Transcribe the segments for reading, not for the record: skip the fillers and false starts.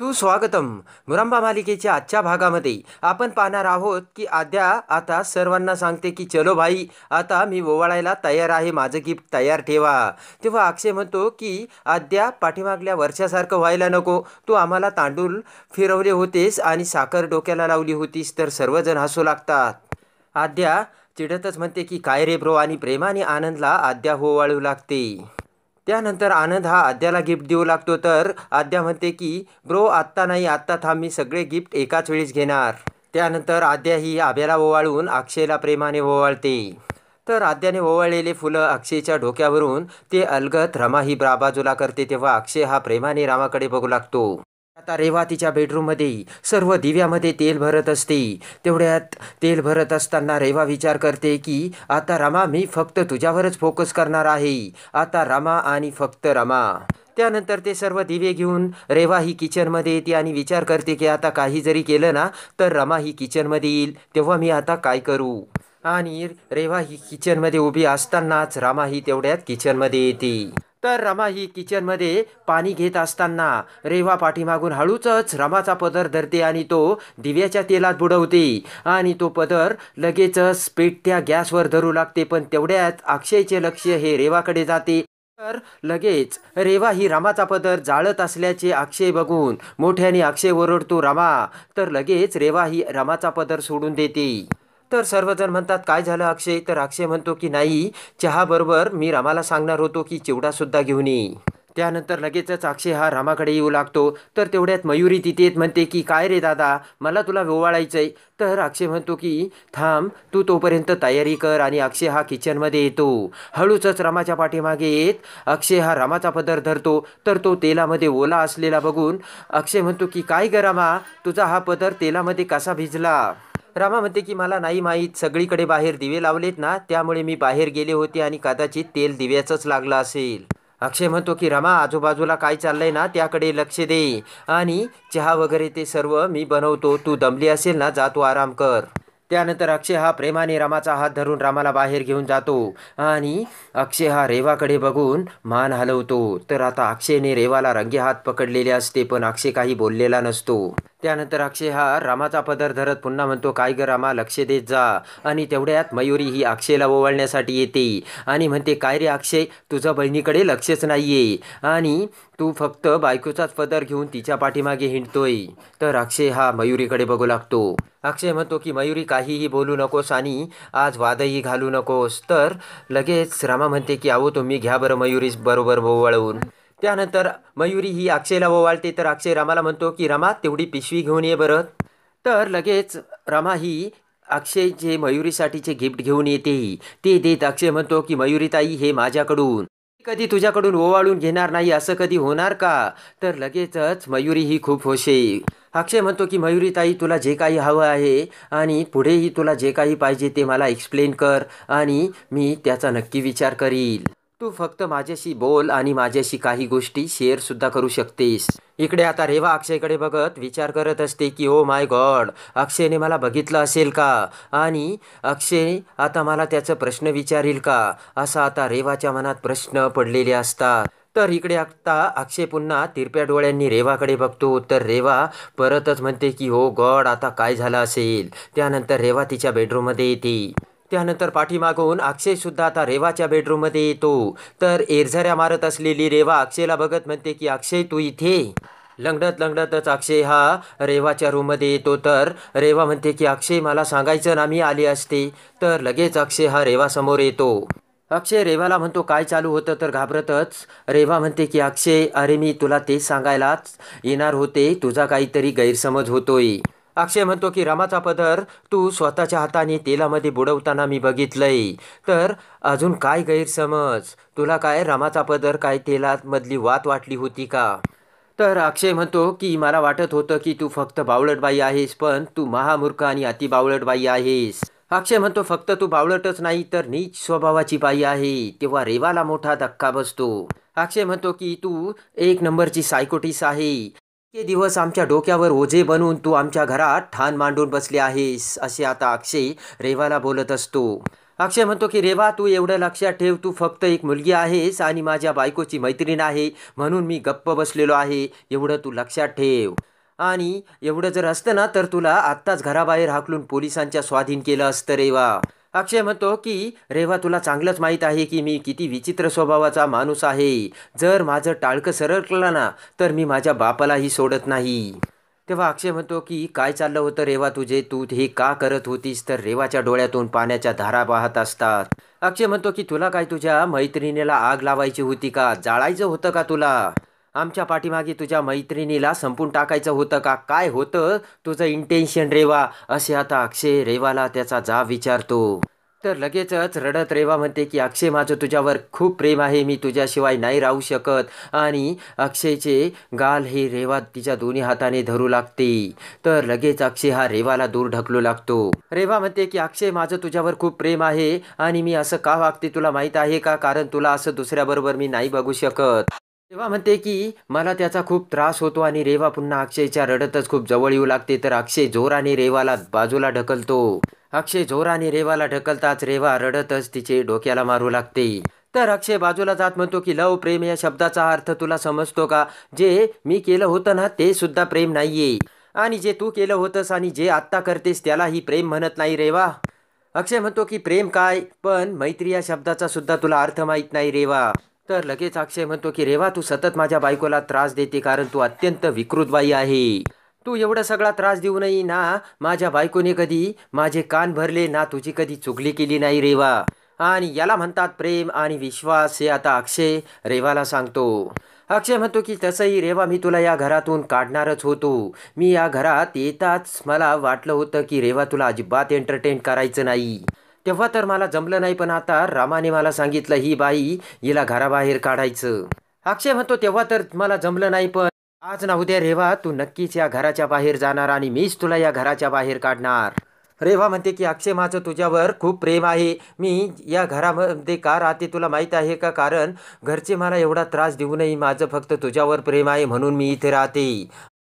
सुस्वागतम. मुरंबा मालिकेच्या आजच्या भागामध्ये आपण पाहणार आहोत की आद्या आता सर्वांना सांगते की चलो भाई, आता मी ओवाळायला तयार आहे, माझं गिफ्ट तयार ठेवा. तेव्हा अक्षय म्हणतो की आद्या, पाठीमागल्या वर्षासारखं व्हायला नको. तू आम्हाला तांदूळ फिरवले होतेस आणि साखर डोक्याला लावली होतीस तर सर्वजण हसू लागतात. आद्या चिडतच म्हणते की काय रे ब्रो, आणि प्रेमाने आनंदला आद्या ओवाळू लागते. त्यानंतर आनंद हा आद्याला गिफ्ट देऊ लागतो. तर आद्या म्हणते की ब्रो आत्ता नाही, आत्ता थांब, मी सगळे गिफ्ट एकाच वेळेस घेणार. त्यानंतर आद्या ही आभ्याला ओवाळून अक्षयला प्रेमाने ओवाळते. तर आद्याने ओवाळलेले फुलं अक्षयच्या डोक्यावरून ते अलगद रमा ही बाजूला करते. तेव्हा अक्षय हा प्रेमाने रामाकडे बघू लागतो. आता रेवा तिच्या बेडरूममध्ये सर्व दिव्यामध्ये तेल भरत असते. तेवढ्यात तेल भरत असताना रेवा विचार करते की आता रमा, मी फक्त तुझ्यावरच फोकस करणार आहे. आता रमा आणि फक्त रमा. त्यानंतर ते सर्व दिवे घेऊन रेवा ही किचनमध्ये येते आणि विचार करते की आता काही जरी केलं ना तर रमा ही किचनमध्ये येईल, तेव्हा मी आता काय करू. आणि रेवा ही किचनमध्ये उभी असतानाच रमा ही तेवढ्यात किचनमध्ये येते. तर रमा ही किचनमध्ये पाणी घेत असताना रेवा पाठीमागून हळूच रमाचा पदर धरते आणि तो दिव्याच्या तेलात बुडवते आणि तो पदर लगेचच पेटत्या गॅसवर धरू लागते. पण तेवढ्यात अक्षयचे लक्ष हे रेवाकडे जाते. तर लगेच रेवा ही रमाचा पदर जाळत असल्याचे अक्षय बघून मोठ्याने अक्षय ओरडतो रमा. तर लगेच रेवा ही रमाचा पदर सोडून देते. तर सर्वजण म्हणतात काय झालं अक्षय. तर अक्षय म्हणतो की नाही, चहाबरोबर मी रमाला सांगणार होतो की चिवडासुद्धा घेऊन ये. त्यानंतर लगेचच अक्षय हा रामाकडे येऊ लागतो. तर तेवढ्यात मयुरी तिथे येत म्हणते की काय रे दादा, मला तुला ओवाळायचंय. तर अक्षय म्हणतो की थांब, तू तोपर्यंत तयारी कर. आणि अक्षय हा किचनमध्ये येतो. हळूच रमाच्या पाठीमागे येत अक्षय हा रामाचा पदर धरतो. तर तो तेलामध्ये ओला असलेला बघून अक्षय म्हणतो की काय ग रमा, तुझा हा पदर तेलामध्ये कसा भिजला. रमा म्हणते की मला नाही माहीत, सगळीकडे बाहेर दिवे लावलेत ना, त्यामुळे मी बाहेर गेले होते आणि कदाचित तेल दिव्याचंच लागलं असेल. अक्षय म्हणतो की रमा, आजूबाजूला काय चाललंय ना त्याकडे लक्ष दे. आणि चहा वगैरे ते सर्व मी बनवतो, तू दमली असेल ना, जा तू आराम कर. त्यानंतर अक्षय हा प्रेमाने रमाचा हात धरून रामाला बाहेर घेऊन जातो आणि अक्षय हा रेवाकडे बघून मान हलवतो. तर आता अक्षयने रेवाला रंगे हात पकडलेले असते, पण अक्षय काही बोललेला नसतो. त्यानंतर अक्षय हा रामाचा पदर धरत पुन्हा म्हणतो काय ग रामा, लक्ष देत जा. आणि तेवढ्यात मयुरी ही अक्षयला ओवाळण्यासाठी येते आणि म्हणते काय रे अक्षय, तुझं बहिणीकडे लक्षच नाहीये आणि तू फक्त बायकोचाच पदर घेऊन तिच्या पाठीमागे हिंडतोय. तर अक्षय हा मयुरीकडे बघू लागतो. अक्षय म्हणतो की मयुरी, काहीही बोलू नकोस आणि आज वादही घालू नकोस. तर लगेच रमा म्हणते की अहो तुम्ही घ्या बरं मयुरी बरोबर ओवाळून. त्यानंतर मयुरी ही अक्षयला ओवाळते. तर अक्षय रमाला म्हणतो की रमा, तेवढी पिशवी घेऊन ये बरं. तर लगेच रमा ही अक्षय जे मयुरीसाठीचे गिफ्ट घेऊन येते ते देत अक्षय म्हणतो की मयुरी ताई, हे माझ्याकडून, कधी तुझ्याकडून ओवाळून घेणार नाही, असं कधी होणार का. तर लगेचच मयुरी ही खूप होशे. अक्षय म्हणतो की मयुरी ताई, तुला जे काही हवं आहे आणि पुढेही तुला जे काही पाहिजे ते मला एक्सप्लेन कर आणि मी त्याचा नक्की विचार करील. तू फक्त माझ्याशी बोल आणि माझ्याशी काही गोष्टी शेअरसुद्धा करू शकतेस. इकडे आता रेवा अक्षयकडे बघत विचार करत असते की ओ माय गॉड, अक्षयने मला बघितलं असेल का आणि अक्षय आता मला त्याचा प्रश्न विचारील का, असा आता रेवाच्या मनात प्रश्न पडलेले असतात. तर इकडे आता अक्षय पुन्हा तिरप्या डोळ्यांनी रेवाकडे बघतो. तर रेवा परतच म्हणते की हो गॉड, आता काय झालं असेल. त्यानंतर रेवा तिच्या बेडरूममध्ये येते. त्यानंतर पाठीमागून अक्षयसुद्धा आता रेवाच्या बेडरूममध्ये येतो. तर एरझऱ्या मारत असलेली रेवा अक्षयला बघत म्हणते की अक्षय तू इथे. लंगडतच अक्षय हा रेवाच्या रूममध्ये येतो. तर रेवा म्हणते की अक्षय, मला सांगायचं ना, मी आले असते. तर लगेच अक्षय हा रेवासमोर येतो. अक्षय रेवाला म्हणतो काय चालू होतं. तर घाबरतच रेवा म्हणते की अक्षय, अरे मी तुला तेच सांगायलाच येणार होते, तुझा काहीतरी गैरसमज होतोय. अक्षय म्हणतो की रमाचा पदर तू स्वतःच्या हाताने तेलामध्ये बुडवताना मी बघितलंय. तर अजून काय गैरसमज, तुला काय रमाचा पदर काय तेलात मधली वात वाटली होती का. तर अक्षय म्हणतो की मला वाटत होतं की तू फक्त बावळटबाई आहेस, पण तू महामूर्ख आणि अति बावळटबाई आहेस. अक्षय म्हणतो फक्त तू बावळटच नाही तर नीच स्वभावाची बाई आहे. तेव्हा रेवाला मोठा धक्का बसतो. अक्षय म्हणतो की तू एक नंबरची सायकोटिस आहे. इतके दिवस आमच्या डोक्यावर ओझे बनवून तू आमच्या घरात ठाण मांडून बसले आहेस, असे आता अक्षय रेवाला बोलत असतो. अक्षय म्हणतो की रेवा तू एवढं लक्षात ठेव, तू फक्त एक मुलगी आहेस आणि माझ्या बायकोची मैत्रीण आहे म्हणून मी गप्प बसलेलो आहे, एवढं तू लक्षात ठेव. आणि एवढं जर असतं ना तर तुला आत्ताच घराबाहेर हाकलून पोलिसांच्या स्वाधीन केलं असतं रेवा. अक्षय म्हणतो की रेवा तुला चांगलंच माहीत आहे की मी किती विचित्र स्वभावाचा माणूस आहे. जर माझं टाळकं सरकलं ना तर मी माझ्या बापालाही सोडत नाही. तेव्हा अक्षय म्हणतो की काय चाललं होतं रेवा तुझे, तू हे का करत होतीस. तर रेवाच्या डोळ्यातून पाण्याच्या धारा वाहत असतात. अक्षय म्हणतो की तुला काय तुझ्या मैत्रिणीला आग लावायची होती का, जाळायचं होतं का तुला, आमच्या पाठीमागे तुझ्या मैत्रिणीला संपून टाकायचं होतं का, काय होतं तुझं इंटेन्शन रेवा. असे आता अक्षय रेवाला त्याचा जाब विचारतो. तर लगेचच रडत रेवा म्हणते की अक्षय माझं तुझ्यावर खूप प्रेम आहे, मी तुझ्याशिवाय नाही राहू शकत. आणि अक्षयचे गाल हे रेवा तिच्या दोन्ही हाताने धरू लागते. तर लगेच अक्षय हा रेवाला दूर ढकलू लागतो. रेवा म्हणते की अक्षय माझं तुझ्यावर खूप प्रेम आहे आणि मी असं का वागते तुला माहीत आहे का, कारण तुला असं दुसऱ्याबरोबर मी नाही बघू शकत. रेवा म्हणते की मला त्याचा खूप त्रास होतो आणि रेवा पुन्हा अक्षयच्या रडतच खूप जवळ येऊ लागते. तर अक्षय जोराने रेवाला बाजूला ढकलतो. अक्षय जोराने रेवाला ढकलताच रेवा रडतच तिचे डोक्याला मारू लागते. तर अक्षय बाजूला जात म्हणतो की लव प्रेम या शब्दाचा अर्थ तुला समजतो का, जे मी केलं होतं ना ते सुद्धा प्रेम नाहीये, आणि जे तू केलं होतंस आणि जे आत्ता करतेस त्यालाही प्रेम म्हणत नाही रेवा. अक्षय म्हणतो की प्रेम काय, पण मैत्री या शब्दाचा सुद्धा तुला अर्थ माहीत नाही रेवा. तर लगेच अक्षय म्हणतो की रेवा तू सतत माझ्या बायकोला त्रास देते कारण तू अत्यंत विकृत बाई आहे. तू एवढा सगळा त्रास देऊनही ना माझ्या बायकोने कधी माझे कान भरले ना तुझी कधी चुगली केली नाही रेवा. आणि याला म्हणतात प्रेम आणि विश्वास, हे आता अक्षय रेवाला सांगतो. अक्षय म्हणतो की तसंही रेवा मी तुला या घरातून काढणारच होतो. मी या घरात येताच मला वाटलं होतं की रेवा तुला अजिबात एंटरटेन करायचं नाही, तेव्हा तर मला जमलं नाही, पण आता रामाने मला सांगितलं ही बाई हिला घराबाहेर काढायचं. अक्षय म्हणतो तेव्हा तर मला जमलं नाही, पण आज ना उद्या रेवा तू नक्कीच या घराच्या बाहेर जाणार आणि मीच तुला या घराच्या बाहेर काढणार. रेवा म्हणते की अक्षय माझं तुझ्यावर खूप प्रेम आहे, मी या घरामध्ये का राहते तुला माहीत आहे का, कारण घरचे मला एवढा त्रास देऊनही माझं फक्त तुझ्यावर प्रेम आहे म्हणून मी इथे राहते.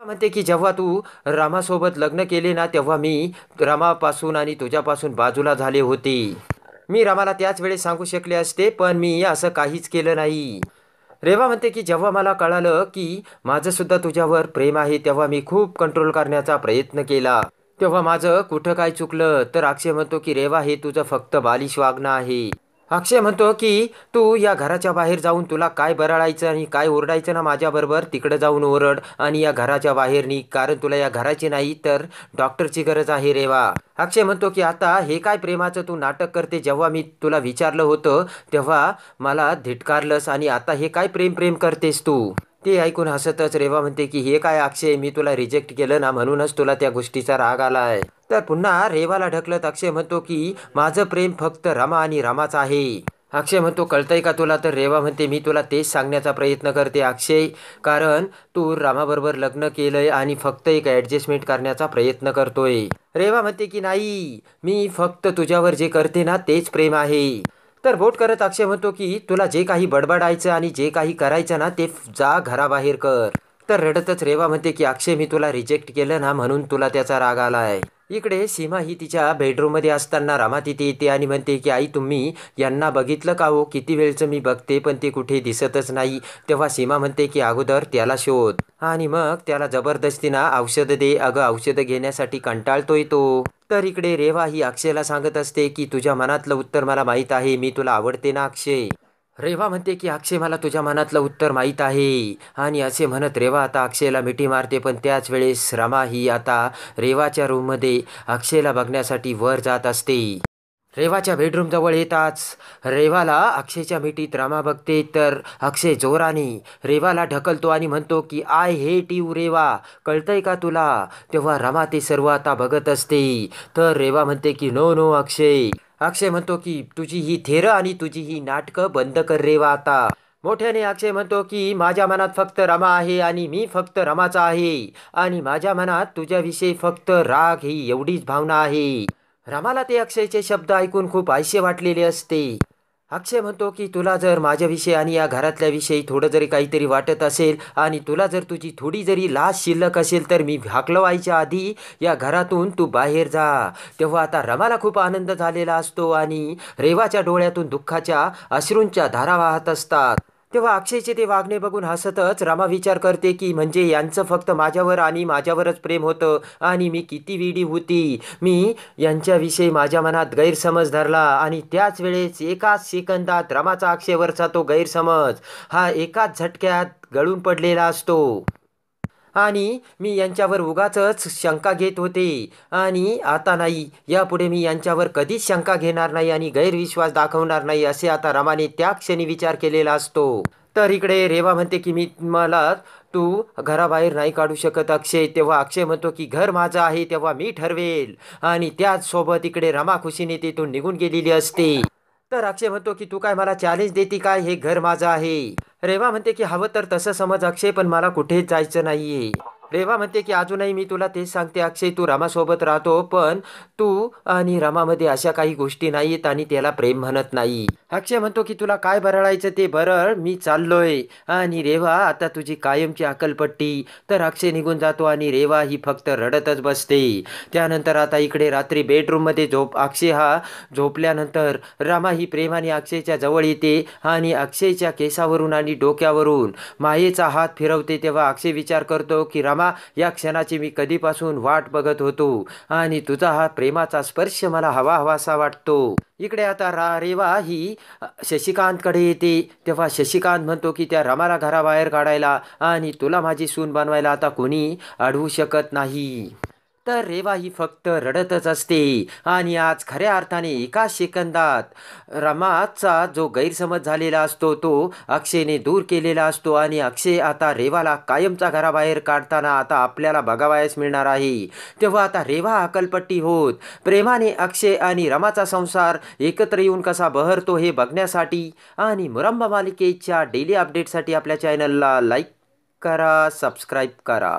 म्हणते की जेव्हा तू रामासोबत लग्न केले ना तेव्हा मी रामापासून आणि तुझ्यापासून बाजूला झाले होते. मी रामाला त्याच वेळेस सांगू शकले असते, पण मी असं काहीच केलं नाही. रेवा म्हणते की जेव्हा मला कळालं की माझं सुद्धा तुझ्यावर प्रेम आहे तेव्हा मी खूप कंट्रोल करण्याचा प्रयत्न केला, तेव्हा माझं कुठं काय चुकलं. तर अक्षय म्हणतो की रेवा हे तुझं फक्त बालिश वागणं आहे. अक्षय म्हणतो की तू या घराच्या बाहेर जाऊन तुला काय बरळायचं आणि काय ओरडायचं ना माझ्याबरोबर तिकडे जाऊन ओरड आणि या घराच्या बाहेर निघ, कारण तुला या घराची नाही तर डॉक्टरची गरज आहे रेवा. अक्षय म्हणतो की आता हे काय प्रेमाचं तू नाटक करते, जेव्हा मी तुला विचारलं होतं तेव्हा मला धिटकारलंस आणि आता हे काय प्रेम प्रेम करतेस तू. ते ऐकून हसतच रेवा म्हणते की हे काय अक्षय, मी तुला रिजेक्ट केलं ना म्हणूनच तुला त्या गोष्टीचा राग आलाय. तर पुन्हा रेवाला ढकलत अक्षय म्हणतो की माझं प्रेम फक्त रमा आणि रमाच आहे. अक्षय म्हणतो कळतंय का तुला. तर रेवा म्हणते मी तुला तेच सांगण्याचा प्रयत्न करते अक्षय, कारण तू रामाबरोबर लग्न केलंय आणि फक्त एक ॲडजस्टमेंट करण्याचा प्रयत्न करतोय. रेवा म्हणते की नाही, मी फक्त तुझ्यावर जे करते ना तेच प्रेम आहे. तर बोट करत अक्षय म्हणतो की तुला जे काही बडबडायचं आणि जे काही करायचं ना ते जा घराबाहेर कर. तर रडतच रेवा म्हणते की अक्षय मी तुला रिजेक्ट केलं ना म्हणून तुला त्याचा राग आलाय. इकडे सीमा ही तिच्या बेडरूममध्ये असताना रमा तिथे येते आणि म्हणते की आई तुम्ही यांना बघितलं का हो, किती वेळचं मी बघते पण ते कुठे दिसतच नाही. तेव्हा सीमा म्हणते की अगोदर त्याला शोध आणि मग त्याला जबरदस्तीनं औषधं दे, अगं औषधं घेण्यासाठी कंटाळतोय तो. तर इकडे रेवा ही अक्षयला सांगत असते की तुझ्या मनातलं उत्तर मला माहीत आहे, मी तुला आवडते ना अक्षय. रेवा म्हणते की अक्षय मला तुझ्या मनातलं उत्तर माहीत आहे, आणि असे म्हणत रेवा आता अक्षयला मिठी मारते. पण त्याच वेळेस रमा ही आता रेवाच्या रूममध्ये अक्षयला बघण्यासाठी वर जात असते. रेवाच्या बेडरूमजवळ येताच रेवाला अक्षयच्या मिठीत रमा बघते. तर अक्षय जोराने रेवाला ढकलतो आणि म्हणतो की आय हेट यू रेवा, कळतंय का तुला. तेव्हा रमा ते सर्व आता बघत असते. तर रेवा म्हणते की नो नो अक्षय. अक्षय म्हणतो की तुझी ही थेरं आणि तुझी ही नाटकं बंद कर रेवा आता. मोठ्याने अक्षय म्हणतो की माझ्या मनात फक्त रमा आहे आणि मी फक्त रमाचा आहे, आणि माझ्या मनात तुझ्याविषयी फक्त राग ही एवढीच भावना आहे. रमाला ते अक्षयचे शब्द ऐकून खूप आयशे वाटलेले असते. अक्षय म्हणतो की तुला जर माझ्याविषयी आणि या घरातल्याविषयी थोडं जरी काहीतरी वाटत असेल आणि तुला जर तुझी थोडी जरी लाज शिल्लक असेल तर मी हाकलवायच्या आधी या घरातून तू बाहेर जा. तेव्हा आता रमाला खूप आनंद झालेला असतो आणि रेवाच्या डोळ्यातून दुःखाच्या अश्रूंच्या धारा वाहत असतात. तेव्हा अक्षयचे ते वागणे बघून हसतच रमा विचार करते की म्हणजे यांचं फक्त माझ्यावर आणि माझ्यावरच प्रेम होतं आणि मी किती वेडी होती. मी यांच्याविषयी माझ्या मनात गैरसमज धरला आणि त्याच वेळेस एकाच सेकंदात रमाचा अक्षयवरचा तो गैरसमज हा एकाच झटक्यात गळून पडलेला असतो. आणि मी यांच्यावर उगाचच शंका घेत होते आणि आता नाही, यापुढे मी यांच्यावर कधीच शंका घेणार नाही आणि गैरविश्वास दाखवणार नाही असे आता रमाने त्या क्षणी विचार केलेला असतो. तर इकडे रेवा म्हणते की मी मला तू घराबाहेर नाही काढू शकत अक्षय. तेव्हा अक्षय म्हणतो की घर माझं आहे तेव्हा मी ठरवेल आणि त्याच सोबत इकडे रमा खुशीने तिथून निघून गेलेली असते. तर अक्षय म्हणतो की तू काय मला चॅलेंज देते काय, हे घर माझं आहे. रेवा म्हणते की हवं तर तसं समज अक्षय, पण मला कुठेच जायचं नाहीये. रेवा म्हणते की अजूनही मी तुला तेच सांगते अक्षय, तू रमासोबत राहतो पण तू आणि रमामध्ये अशा काही गोष्टी नाहीत आणि त्याला प्रेम म्हणत नाही. अक्षय म्हणतो की तुला काय बरळायचं ते बरळ, मी चाललोय. आणि रेवा आता तुझी कायमची अकलपट्टी. तर अक्षय निघून जातो आणि रेवा ही फक्त रडतच बसते. त्यानंतर आता इकडे रात्री बेडरूममध्ये अक्षय हा झोपल्यानंतर रमा ही प्रेमाने अक्षयच्या जवळ येते आणि अक्षयच्या केसावरून आणि डोक्यावरून मायेचा हात फिरवते. तेव्हा अक्षय विचार करतो की रमा, या क्षणाची मी कधीपासून वाट बघत होतो आणि तुझा हा प्रेमाचा स्पर्श मला हवा हवासा वाटतो. इकडे आता रेवा ही शशिकांतकडे येते. तेव्हा शशिकांत म्हणतो की त्या रमाला घराबाहेर काढायला आणि तुला माझी सून बनवायला आता कोणी अडवू शकत नाही. तर रेवा ही फक्त रडतच असते आणि आज खऱ्या अर्थाने एका सेकंदात रमाचा जो गैरसमज झालेला असतो तो अक्षयने दूर केलेला असतो आणि अक्षय आता रेवाला कायमचा घराबाहेर काढताना आता आपल्याला बघावयास मिळणार आहे. तेव्हा आता रेवा अकलपट्टी होत प्रेमाने अक्षय आणि रमाचा संसार एकत्र येऊन कसा बहरतो हे बघण्यासाठी आणि मुरंबा मालिकेच्या डेली अपडेटसाठी आपल्या चॅनलला लाईक करा, सबस्क्राईब करा.